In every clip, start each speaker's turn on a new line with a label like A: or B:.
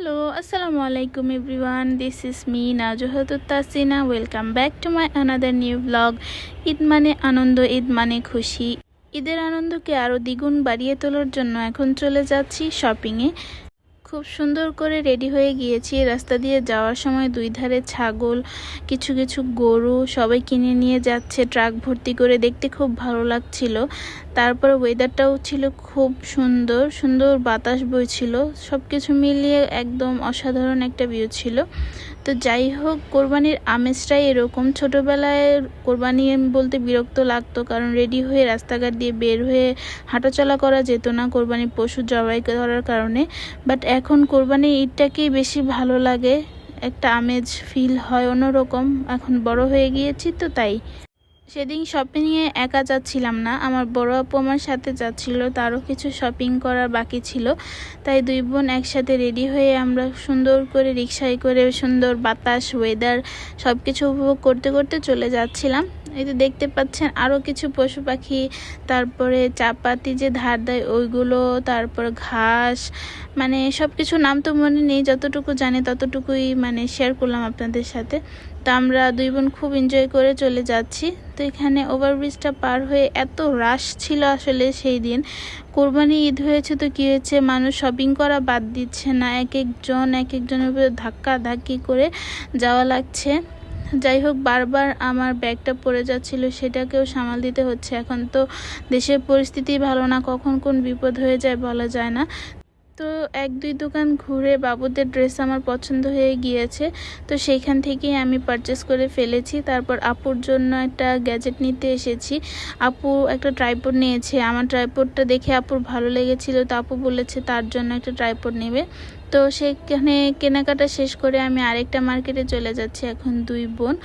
A: Hello, Assalamu alaikum everyone. This is me Najuhatul Tasina. Welcome back to my another new vlog. Eid মানে আনন্দ, ঈদ মানে খুশি। ঈদের আনন্দকে আরো দ্বিগুণ বাড়িয়ে তোলার জন্য এখন চলে যাচ্ছি শপিংয়ে। খুব সুন্দর করে রেডি হয়ে গিয়েছি। রাস্তা দিয়ে যাওয়ার সময় দুই ধারে ছাগল, কিছু কিছু গরু সবাই কিনে নিয়ে যাচ্ছে ট্রাক ভর্তি করে, দেখতে খুব ভালো লাগছিল। তারপর ওয়েদারটাও ছিল খুব সুন্দর সুন্দর, বাতাস বইছিল, সব কিছু মিলিয়ে একদম অসাধারণ একটা ভিউ ছিল। তো যাই হোক, কোরবানির আমেজটাই এরকম। ছোটোবেলায় কোরবানি বলতে বিরক্ত লাগতো, কারণ রেডি হয়ে রাস্তাঘাট দিয়ে বের হয়ে হাঁটাচলা করা যেত না কোরবানির পশু জবাই করার কারণে। বাট এখন কোরবানির ঈদটাকেই বেশি ভালো লাগে, একটা আমেজ ফিল হয় অন্যরকম। এখন বড় হয়ে গিয়েছি তো তাই। সেদিন শপিংয়ে একা যাচ্ছিলাম না, আমার বড় আপু আমার সাথে যাচ্ছিল, তারও কিছু শপিং করার বাকি ছিল। তাই দুই বোন একসাথে রেডি হয়ে আমরা সুন্দর করে রিক্সায় করে সুন্দর বাতাস, ওয়েদার সব কিছু উপভোগ করতে করতে চলে যাচ্ছিলাম। এই তো দেখতে পাচ্ছেন আরও কিছু পশু পাখি, তারপরে চাপাতি যে ধার দেয় ওইগুলো, তারপর ঘাস, মানে সব কিছু নাম তো মনে নেই, যতটুকু জানি ততটুকুই মানে শেয়ার করলাম আপনাদের সাথে। তো আমরা দুই বোন খুব এনজয় করে চলে যাচ্ছি। তো এখানে ওভারব্রিজটা পার হয়ে এত রাশ ছিল আসলে সেই দিন। কোরবানি ঈদ হয়েছে তো কী হয়েছে, মানুষ শপিং করা বাদ দিচ্ছে না, এক একজনের উপরে ধাক্কা ধাক্কি করে যাওয়া লাগছে। যাই হোক, বারবার আমার ব্যাগটা পড়ে যাচ্ছিল, সেটাকেও সামাল দিতে হচ্ছে। এখন তো দেশের পরিস্থিতি ভালো না, কখন কোন বিপদ হয়ে যায় বলা যায় না। তো এক দুই দোকান ঘুরে বাবুদের ড্রেস আমার পছন্দ হয়ে গিয়েছে, তো সেইখান থেকেই আমি পারচেস করে ফেলেছি। তারপর আপুর জন্য একটা গ্যাজেট নিতে এসেছি। আপু একটা ট্রাইপড নিয়েছে, আমার ট্রাইপডটা দেখে আপুর ভালো লেগেছিল, তো আপু বলেছে তার জন্য একটা ট্রাইপড নেবে। তো সেখানে কেনাকাটা শেষ করে আমি আরেকটা মার্কেটে চলে যাচ্ছি এখন দুই বোন।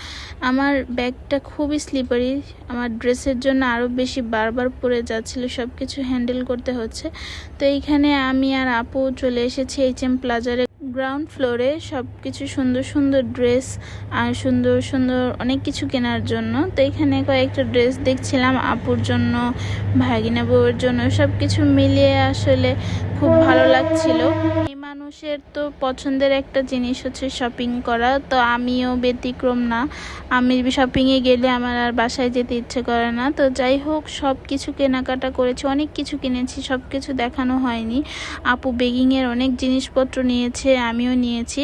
A: আমার ব্যাগটা খুবই স্লিপারি, আমার ড্রেসের জন্য আরও বেশি বারবার পড়ে যাচ্ছিল, সব কিছু হ্যান্ডেল করতে হচ্ছে। তো এইখানে আমি আর আপু চলে এসেছি HM প্লাজারে গ্রাউন্ড ফ্লোরে, সব কিছু সুন্দর সুন্দর ড্রেস আর সুন্দর সুন্দর অনেক কিছু কেনার জন্য। তো এখানে কয়েকটা ড্রেস দেখছিলাম আপুর জন্য, ভাগিনা বউয়ের জন্য, সব কিছু মিলিয়ে আসলে খুব ভালো লাগছিল। মানুষের তো পছন্দের একটা জিনিস হচ্ছে শপিং করা, তো আমিও ব্যতিক্রম না। আমি শপিংয়ে গেলে আমার আর বাসায় যেতে ইচ্ছে করে না। তো যাই হোক, সব কিছু কেনাকাটা করেছি, অনেক কিছু কিনেছি, সব কিছু দেখানো হয়নি। আপু বেগিংয়ের অনেক জিনিসপত্র নিয়েছে, আমিও নিয়েছি।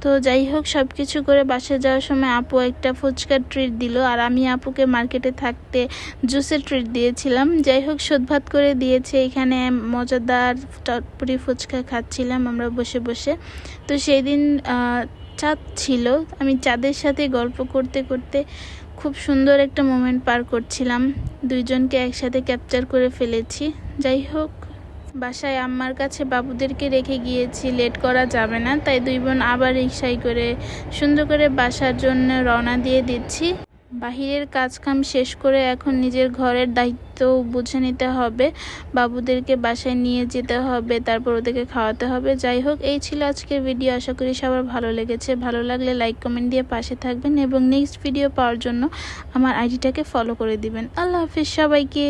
A: তো যাই হোক, সব কিছু করে বাসায় যাওয়ার সময় আপু একটা ফুচকার ট্রিট দিল, আর আমি আপুকে মার্কেটে থাকতে জুসের ট্রিট দিয়েছিলাম। যাই হোক, শোধভাত করে দিয়েছে। এখানে মজাদার চটপটি ফুচকা খাচ্ছিলাম আমরা বসে বসে। তো সেই দিন চাঁদ ছিল, আমি চাঁদের সাথে গল্প করতে করতে খুব সুন্দর একটা মোমেন্ট পার করছিলাম, দুইজনকে একসাথে ক্যাপচার করে ফেলেছি। যাই হোক, বাসায় আম্মার কাছে বাবুদেরকে রেখে গিয়েছি, লেট করা যাবে না, তাই দুই বোন আবার রিক্সায় করে সুন্দর করে বাসার জন্য রওনা দিয়ে দিচ্ছি। বাহিরের কাজকাম শেষ করে এখন নিজের ঘরের দায়িত্ব বুঝে নিতে হবে, বাবুদেরকে বাসায় নিয়ে যেতে হবে, তারপর ওদেরকে খাওয়াতে হবে। যাই হোক, এই ছিল আজকের ভিডিও। আশা করি সবার ভালো লেগেছে। ভালো লাগলে লাইক কমেন্ট দিয়ে পাশে থাকবেন এবং নেক্সট ভিডিও পাওয়ার জন্য আমার আইডিটাকে ফলো করে দিবেন। আল্লাহ হাফিজ সবাইকে।